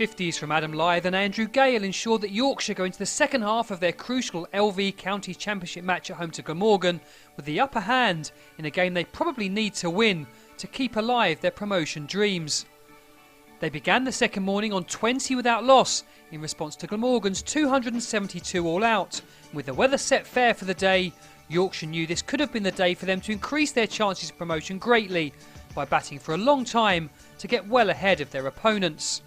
50s from Adam Lyth and Andrew Gale ensured that Yorkshire go into the second half of their crucial LV County Championship match at home to Glamorgan with the upper hand in a game they probably need to win to keep alive their promotion dreams. They began the second morning on 20 without loss in response to Glamorgan's 272 all out. With the weather set fair for the day, Yorkshire knew this could have been the day for them to increase their chances of promotion greatly by batting for a long time to get well ahead of their opponents.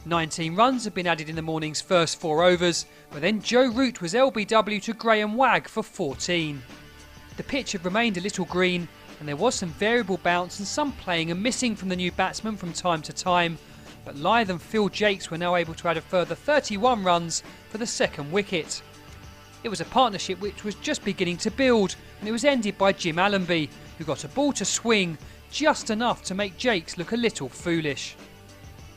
19 runs had been added in the morning's first 4 overs, but then Joe Root was LBW to Graham Wagg for 14. The pitch had remained a little green and there was some variable bounce and some playing and missing from the new batsman from time to time, but Lyth and Phil Jakes were now able to add a further 31 runs for the second wicket. It was a partnership which was just beginning to build, and it was ended by Jim Allenby, who got a ball to swing just enough to make Jakes look a little foolish.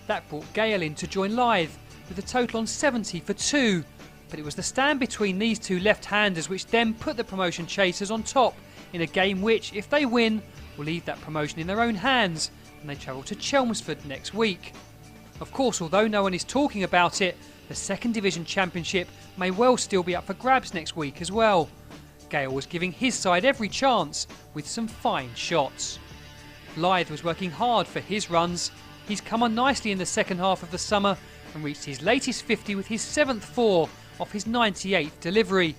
That brought Gale in to join Lyth with a total on 70 for 2, but it was the stand between these two left-handers which then put the promotion chasers on top in a game which, if they win, will leave that promotion in their own hands and they travel to Chelmsford next week. Of course, although no one is talking about it, the second division championship may well still be up for grabs next week as well. Gale was giving his side every chance with some fine shots. Lyth was working hard for his runs. He's come on nicely in the second half of the summer and reached his latest 50 with his 7th 4 off his 98th delivery.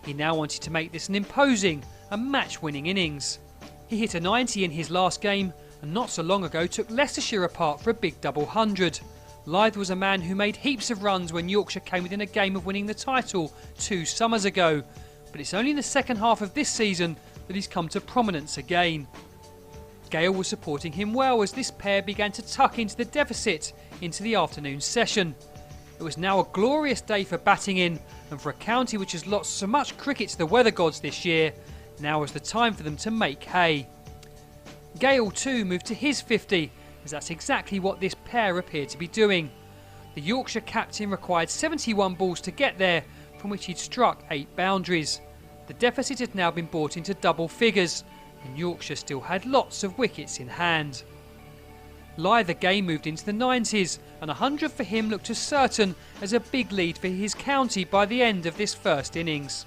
He now wanted to make this an imposing and match-winning innings. He hit a 90 in his last game and not so long ago took Leicestershire apart for a big double 100. Lyth was a man who made heaps of runs when Yorkshire came within a game of winning the title 2 summers ago, but it's only in the second half of this season that he's come to prominence again. Gale was supporting him well as this pair began to tuck into the deficit into the afternoon session. It was now a glorious day for batting in, and for a county which has lost so much cricket to the weather gods this year, now was the time for them to make hay. Gale too moved to his 50, as that's exactly what this pair appeared to be doing. The Yorkshire captain required 71 balls to get there, from which he'd struck 8 boundaries. The deficit had now been brought into double figures, and Yorkshire still had lots of wickets in hand. Lyth again moved into the 90s, and 100 for him looked as certain as a big lead for his county by the end of this first innings.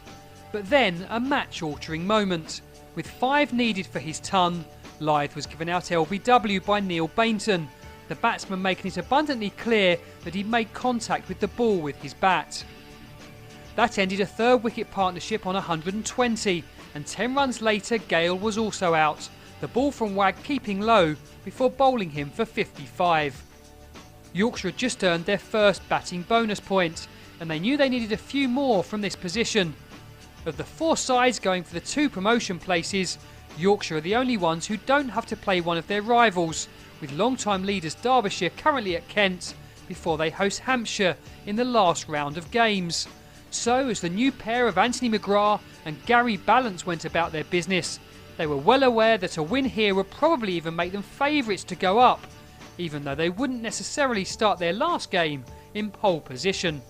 But then a match-altering moment. With 5 needed for his ton, Lyth was given out LBW by Neil Bainton, the batsman making it abundantly clear that he'd made contact with the ball with his bat. That ended a 3rd wicket partnership on 120, and 10 runs later Gale was also out, the ball from Wagg keeping low before bowling him for 55. Yorkshire had just earned their first batting bonus point, and they knew they needed a few more from this position. Of the 4 sides going for the 2 promotion places, Yorkshire are the only ones who don't have to play one of their rivals, with long-time leaders Derbyshire currently at Kent, before they host Hampshire in the last round of games. So, as the new pair of Anthony McGrath and Gary Ballance went about their business, they were well aware that a win here would probably even make them favourites to go up, even though they wouldn't necessarily start their last game in pole position.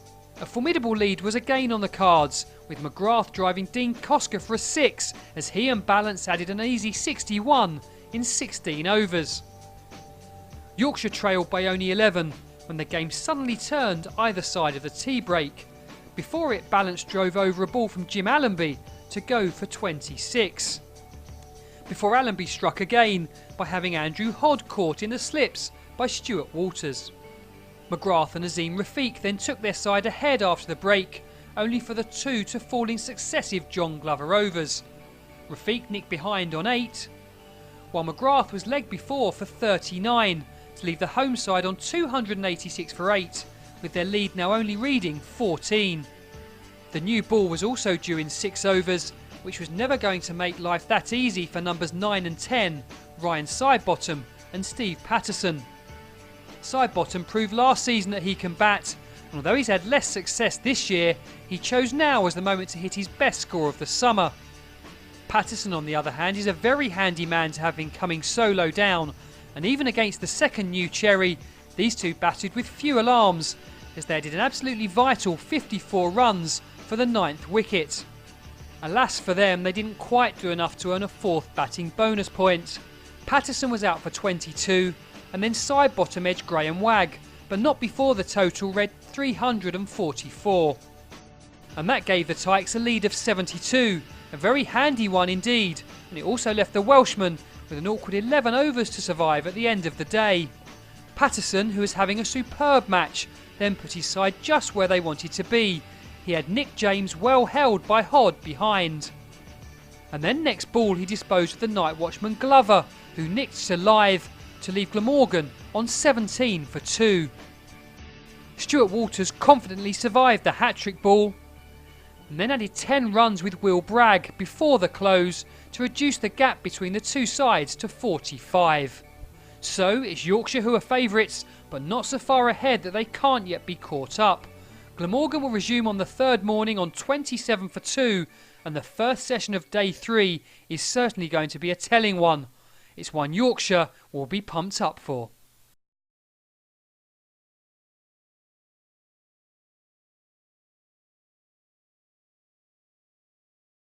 A formidable lead was again on the cards, with McGrath driving Dean Kosker for a 6 as he and Ballance added an easy 61 in 16 overs. Yorkshire trailed by only 11 when the game suddenly turned either side of the tea break. Before it, Ballance drove over a ball from Jim Allenby to go for 26. Before Allenby struck again by having Andrew Hodd caught in the slips by Stuart Walters. McGrath and Azim Rafiq then took their side ahead after the break, only for the 2 to fall in successive John Glover overs. Rafiq nicked behind on 8, while McGrath was legged before for 39 to leave the home side on 286 for 8, with their lead now only reading 14. The new ball was also due in 6 overs, which was never going to make life that easy for numbers 9 and 10, Ryan Sidebottom and Steve Patterson. Sidebottom proved last season that he can bat, and although he's had less success this year, he chose now as the moment to hit his best score of the summer. Patterson, on the other hand, is a very handy man to have been coming so low down, and even against the second new cherry, these two batted with few alarms, as they did an absolutely vital 54 runs for the 9th wicket. Alas for them, they didn't quite do enough to earn a 4th batting bonus point. Patterson was out for 22, and then Sidebottom edged Graham Wagg, but not before the total read 344. And that gave the Tykes a lead of 72, a very handy one indeed, and it also left the Welshman with an awkward 11 overs to survive at the end of the day. Patterson, who was having a superb match, then put his side just where they wanted to be. He had Nick James well held by Hod behind. And then next ball he disposed of the night watchman Glover, who nicked to live to leave Glamorgan on 17 for 2. Stuart Walters confidently survived the hat-trick ball and then added 10 runs with Will Bragg before the close to reduce the gap between the two sides to 45. So it's Yorkshire who are favourites, but not so far ahead that they can't yet be caught up. Glamorgan will resume on the third morning on 27 for 2, and the first session of day 3 is certainly going to be a telling one. It's one Yorkshire will be pumped up for.